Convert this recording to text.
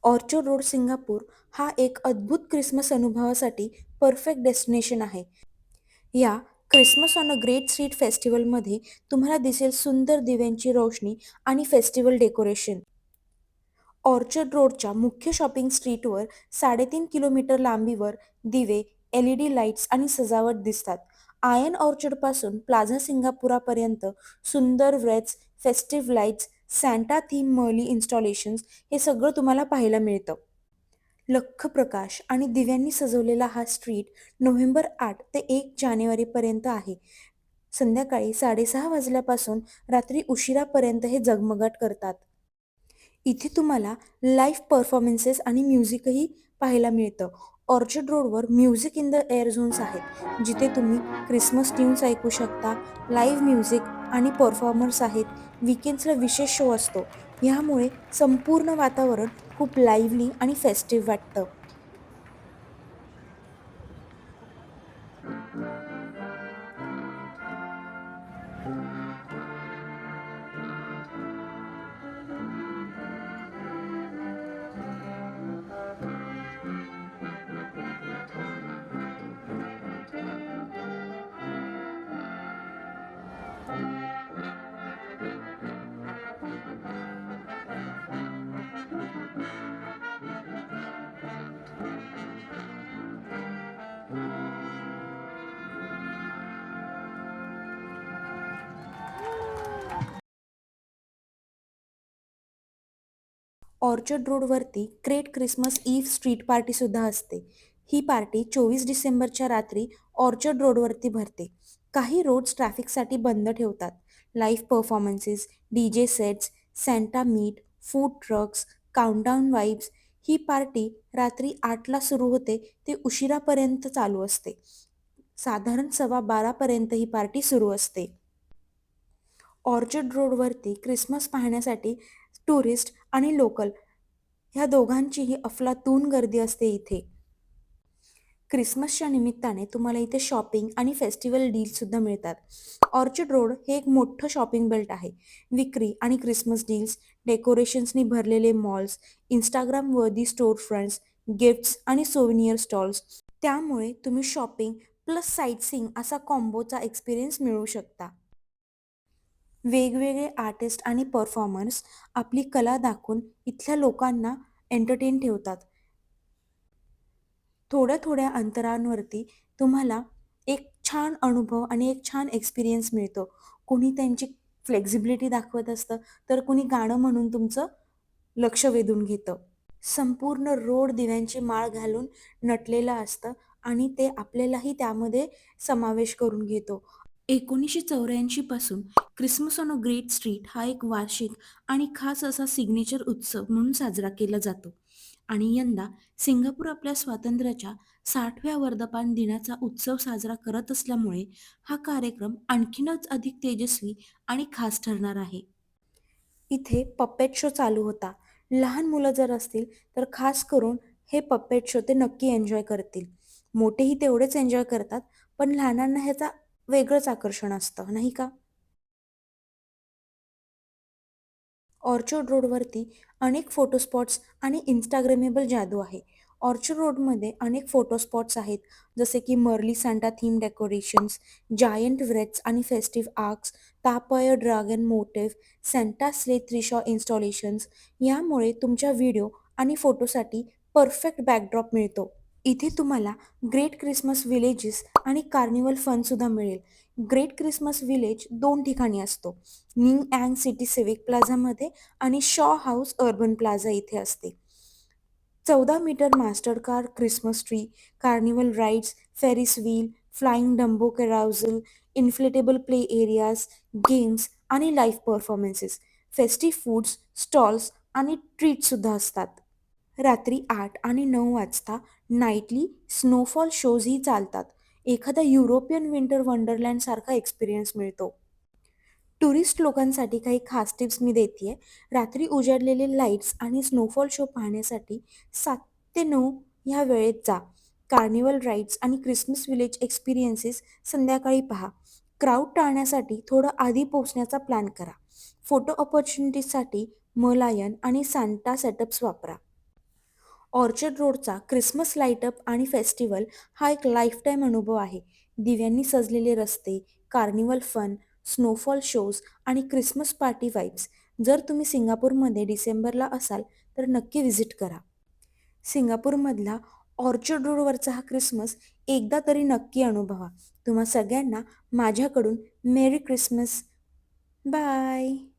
Orchard road Singapore हा एक अद्भुत क्रिसमस अनुभवासाठी परफेक्ट डेस्टिनेशन आहे. या Christmas on a great street फेस्टिवलमध्ये तुम्हाला दिसेल सुंदर दिव्यांची रोषणी आणि फेस्टिवल डेकोरेशन. ऑर्चर्ड रोडच्या मुख्य शॉपिंग स्ट्रीटवर 3.5 किलोमीटर लांबीवर दिवे, LED लाईट्स आणि सजावट दिसतात. आयन ऑर्चर्डपासून प्लाझा सिंगापुरापर्यंत सुंदर wreaths, festive lights, Santa theme मर्ली इन्स्टॉलेशन्स हे सगळं तुम्हाला पाहायला मिळतं. लख्ख प्रकाश आणि दिव्यांनी सजवलेला हा स्ट्रीट नोव्हेंबर 8 ते 1 जानेवारीपर्यंत आहे. संध्याकाळी 6:30 वाजल्यापासून रात्री उशिरापर्यंत हे झगमगाट करतात. इथे तुम्हाला लाईव्ह परफॉर्मन्सेस आणि म्युझिकही पाहायला मिळतं. ऑर्चर्ड रोडवर music in the air zones आहेत, जिथे तुम्ही क्रिसमस ट्यून्स ऐकू शकता. लाईव्ह म्युझिक आणि परफॉर्मर्स आहेत. वीकेंड्सला विशेष शो असतो. ह्यामुळे संपूर्ण वातावरण खूप लाईव्हली आणि फेस्टिव्ह वाटतं. ऑर्चर्ड रोडवरती ग्रेट क्रिसमस ईव्ह स्ट्रीट पार्टीसुद्धा असते. ही पार्टी 24 डिसेंबरच्या रात्री ऑर्चर्ड रोडवरती भरते. काही रोड्स ट्रॅफिकसाठी बंद ठेवतात. Live performances, DJ sets, Santa meet, food trucks, countdown vibes. ही पार्टी रात्री 8ला सुरू होते ते उशिरापर्यंत चालू असते. साधारण 12:15पर्यंत ही पार्टी सुरू असते. ऑर्चर्ड रोडवरती क्रिसमस पाहण्यासाठी टुरिस्ट आणि लोकल ह्या दोघांचीही अफलातून गर्दी असते इथे. क्रिसमसच्या निमित्ताने तुम्हाला इथे शॉपिंग आणि फेस्टिवल डील्ससुद्धा मिळतात. ऑर्चर्ड रोड हे एक मोठं शॉपिंग बेल्ट आहे. विक्री आणि क्रिसमस डील्स, डेकोरेशन्सनी भरलेले मॉल्स, इंस्टाग्राम वर्दी स्टोर फ्रंट्स, गिफ्ट्स आणि सोव्हिनियर स्टॉल्स. त्यामुळे तुम्ही शॉपिंग प्लस साईटसीइंग असा कॉम्बोचा एक्सपिरियन्स मिळवू शकता. वेगवेगळे आर्टिस्ट आणि परफॉर्मर्स आपली कला दाखवून इथल्या लोकांना एंटरटेन ठेवतात. थोड्या थोड्या अंतरांवरती तुम्हाला एक छान अनुभव आणि एक छान एक्सपिरियन्स मिळतो. कोणी त्यांची फ्लेक्झिबिलिटी दाखवत असतं, तर कोणी गाणं म्हणून तुमचं लक्ष वेधून घेतं. संपूर्ण रोड दिव्यांची माळ घालून नटलेलं असतं आणि ते आपल्यालाही त्यामध्ये समावेश करून घेतो. 1984 पासून Christmas on a great street हा एक वार्षिक आणि खास असा सिग्नेचर उत्सव म्हणून साजरा केला जातो. आणि यंदा सिंगापूर आपल्या स्वातंत्र्याच्या 60व्या वर्धापन दिनाचा उत्सव साजरा करत असल्यामुळे हा कार्यक्रम आणखीनच अधिक तेजस्वी आणि खास ठरणार आहे. इथे पपेट शो चालू होता. लहान मुलं जर असतील तर खास करून हे पपेट शो ते नक्की एन्जॉय करतील. मोठेही तेवढेच एन्जॉय करतात, पण लहानांना ह्याचा वेगळंच आकर्षण असतं, नाही का? ऑर्चर्ड रोडवरती अनेक फोटो स्पॉट्स आणि इन्स्टाग्रामेबल जादू आहे. ऑर्चर्ड रोडमध्ये अनेक फोटो स्पॉट्स आहेत, जसे की मर्ली Santa theme decorations, giant wreaths आणि फेस्टिव्ह आर्क्स, तापय dragon motif, Santa sleigh trishaw installations. यामुळे तुमच्या व्हिडिओ आणि फोटोसाठी परफेक्ट बॅकड्रॉप मिळतो. इथे तुम्हाला ग्रेट क्रिसमस विलेजेस आणि कार्निवल फनसुद्धा मिळेल. ग्रेट क्रिसमस विलेज 2 ठिकाणी असतो. न्यू अँग सिटी सिविक प्लाझामध्ये आणि शॉ हाऊस अर्बन प्लाझा इथे असते. 14 metre Mastercard Christmas tree, carnival rides, Ferris wheel, flying Dumbo carousel, inflatable play areas, games आणि live performances, festive foods, stalls आणि ट्रीटसुद्धा असतात. रात्री 8 आणि 9 वाजता नाईटली स्नोफॉल शोजही चालतात. एखाद्या युरोपियन विंटर वंडरलँड सारखा एक्सपिरियन्स मिळतो. टुरिस्ट लोकांसाठी काही खास टिप्स मी देते. रात्री उजाडलेले लाईट्स आणि स्नोफॉल शो पाहण्यासाठी 7 ते 9 ह्या वेळेत जा. कार्निवल राईड्स आणि क्रिसमस विलेज एक्सपिरियन्सेस संध्याकाळी पहा. क्राऊड टाळण्यासाठी थोडं आधी पोहोचण्याचा प्लॅन करा. फोटो ऑपॉर्च्युनिटीसाठी मलायन आणि सांता सेटअप्स वापरा. ऑर्चर्ड रोडचा क्रिसमस लाईटअप आणि फेस्टिवल हा एक लाईफटाईम अनुभव आहे. दिव्यांनी सजलेले रस्ते, कार्निवल फन, स्नोफॉल शोज आणि क्रिसमस पार्टी वाईब्स. जर तुम्ही सिंगापूरमध्ये डिसेंबरला असाल तर नक्की व्हिजिट करा. सिंगापूरमधला ऑर्चर्ड रोडवरचा हा क्रिसमस एकदा तरी नक्की अनुभवा. तुम्हा सगळ्यांना माझ्याकडून मेरी क्रिसमस. बाय.